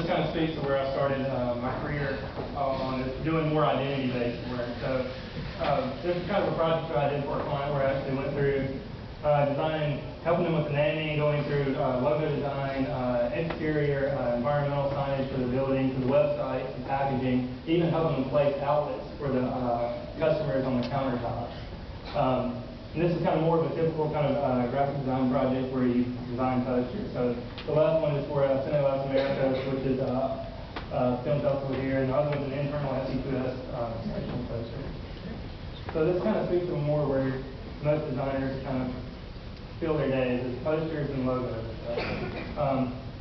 this kind of speaks to where I started my career on doing more identity-based work. So this is kind of a project that I did for a client where I actually went through helping them with the naming, going through logo design, exterior, environmental signage for the building, for the website, and packaging, even helping them place outlets for the customers on the countertops. And this is kind of more of a typical kind of graphic design project where you design posters. So the last one is for Cine Las Americas, which is a film festival here, and the other one is an internal SE2S national poster. So this kind of speaks to more where most designers kind of fill their days as posters and logos.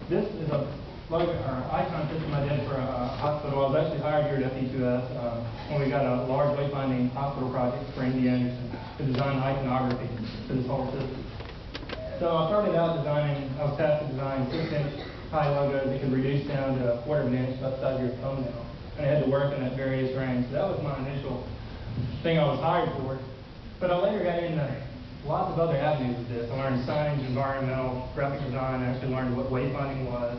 This is a logo or icon system I did for a hospital. I was actually hired here at SE2S when we got a large wayfinding hospital project for Andy Anderson to design iconography for this whole system. So I started out designing, I was tasked to design 6-inch high logos that could reduce down to a 1/4 of an inch about the size of your thumbnail. And I had to work in that various range. So that was my initial thing I was hired for. But I later got into lots of other avenues of this. I learned signage, environmental, graphic design. I actually learned what wayfinding was,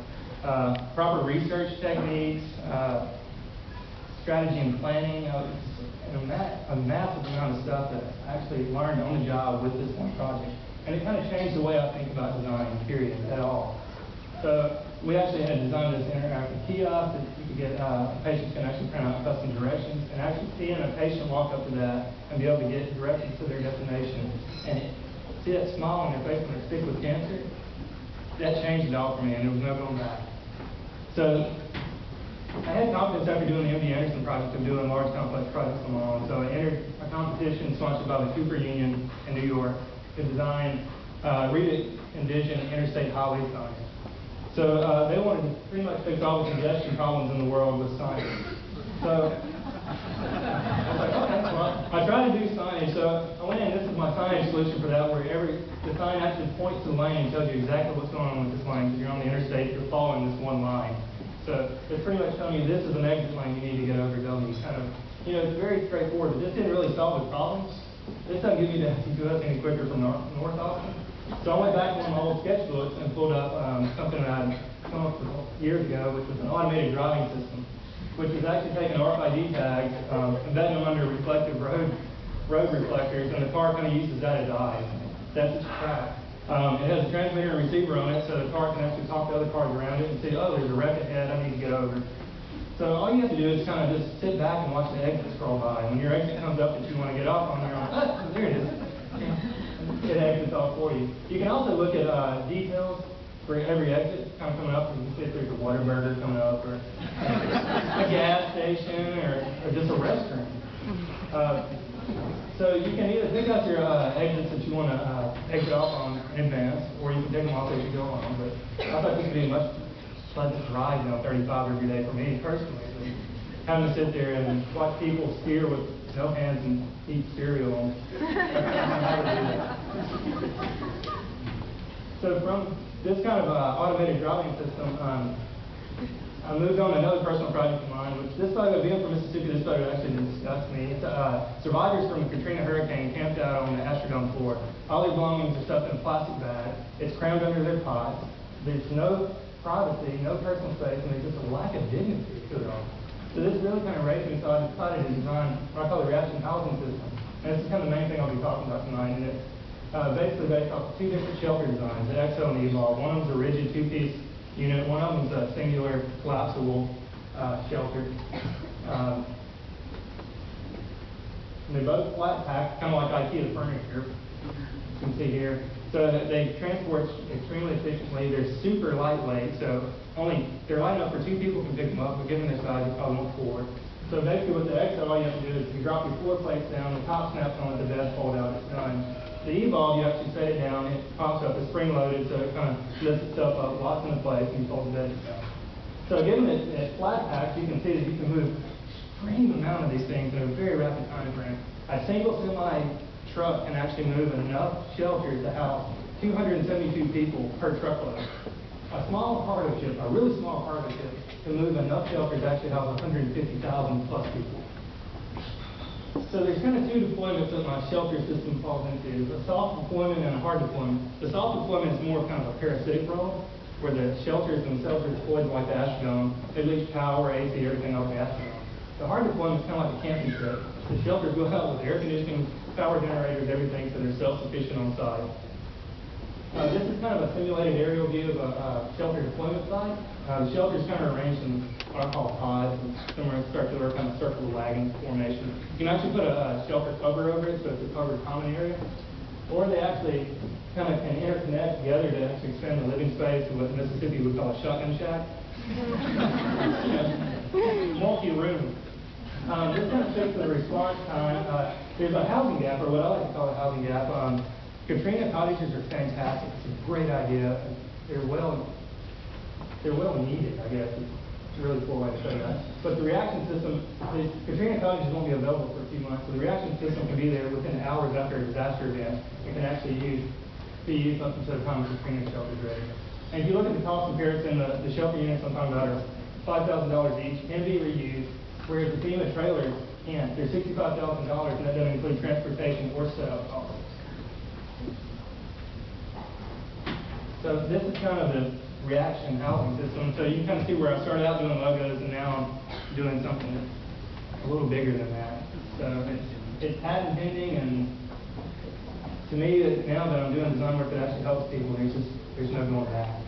proper research techniques, strategy and planning, and a massive amount of stuff that I actually learned on the job with this one project. And it kind of changed the way I think about design, period, at all. So we actually had designed this interactive kiosk that you could get, patients can actually print out custom directions and actually seeing a patient walk up to that and be able to get directions to their destination and see that smile on their face when they're sick with cancer. That changed it all for me, and there was no going back. So I had confidence after doing the MD Anderson project of doing large complex projects on my own. So I entered a competition sponsored by the Cooper Union in New York to design, re-envision interstate highway signs. So they wanted to pretty much fix all the congestion problems in the world with signage. So I was like, okay, well, I tried to do signage. So I went in, this is my signage solution for that, where the sign actually points to the lane and tells you exactly what's going on with this lane. If you're on the interstate, you're following this one line. So it's pretty much telling you this is an exit lane you need to get over W. Kind of, it's very straightforward, but this didn't really solve the problem. This doesn't give you the SE2S any quicker from North Austin. So I went back to one of my old sketchbooks and pulled up something that I'd come up with years ago, which was an automated driving system, which is actually taking RFID tags, embedding them under reflective road reflectors, and the car kind of uses that as eyes. That's its track. It has a transmitter and receiver on it, so the car can actually talk to other cars around it and say, oh, there's a wreck ahead, I need to get over. So all you have to do is kind of just sit back and watch the exit scroll by. When your exit comes up that you want to get off on, you're like, there it is. It exits off for you. You can also look at details for every exit kind of coming up. You can see if there's a Whataburger coming up, or a gas station, or just a restroom. So you can either pick out your exits that you want to exit off on in advance, or you can take them off as you go along. But I thought this would be a much pleasant ride, 35 every day for me personally. Having to sit there and watch people steer with no hands and eat cereal. So from this kind of automated driving system, I moved on to another personal project of mine, which this photo, being from Mississippi, this photo actually didn't disgust me. It's survivors from the Katrina hurricane camped out on the Astrodome floor. All their belongings are stuffed in a plastic bag. It's crammed under their pots. There's no privacy, no personal space, and there's just a lack of dignity to it all. So this really kind of raised me, so I decided to design what I call the reaction housing system. And this is kind of the main thing I'll be talking about tonight. And it's basically based off two different shelter designs, the EXO and the Evolve. One of them is a rigid two-piece unit. One of them is a singular collapsible shelter. And they're both flat packed, kind of like IKEA furniture. You can see here. So they transport extremely efficiently. They're super lightweight, so they're light enough for 2 people can pick them up, but given their size, you probably want 4. So basically with the EXO, all you have to do is you drop your floor plates down, the top snaps on, the bed fold out, it's done. The Evolve, you actually set it down, it pops up, it's spring loaded, so it kind of lifts itself up, locks into place, and you fold the bed down. So given it's flat packed, you can see that you can move a extreme amount of these things in a very rapid time frame. A single semi truck can actually move enough shelter to house 272 people per truckload. A small cargo ship, a really small cargo ship, can move enough shelter to actually house 150,000 plus people. So there's kind of 2 deployments that my shelter system falls into, a soft deployment and a hard deployment. The soft deployment is more kind of a parasitic role. where the shelters themselves are deployed like the Astrodome. They leach power, AC, everything off the Astrodome. The hard deployment is kind of like a camping trip. The shelters go out with air conditioning, power generators, everything, so they're self-sufficient on site. This is kind of a simulated aerial view of a shelter deployment site. The shelter is kind of arranged in what I call pods, similar to circular, kind of circle wagon formation. You can actually put a shelter cover over it, so it's a covered common area. Or they actually kind of can interconnect together to actually expand the living space to what Mississippi would call a shotgun shack. Multi-room. This kind of speaks to the response time. There's a housing gap, or what I like to call a housing gap. Katrina cottages are fantastic. It's a great idea. They're well needed, I guess. It's a really poor way to say that. But the reaction system, the Katrina cottages won't be available for a few months, so the reaction system can be there within hours after a disaster event. It can actually be used up until the time the Katrina shelter is ready. And if you look at the cost comparison, the shelter units I'm talking about are $5,000 each, can be reused, whereas the FEMA trailers can't. They're $65,000, and that doesn't include transportation or setup costs. So this is kind of the reaction housing system. So you can kind of see where I started out doing logos, and now I'm doing something that's a little bigger than that. So it's patent pending, and to me, now that I'm doing design work that actually helps people, there's no going back.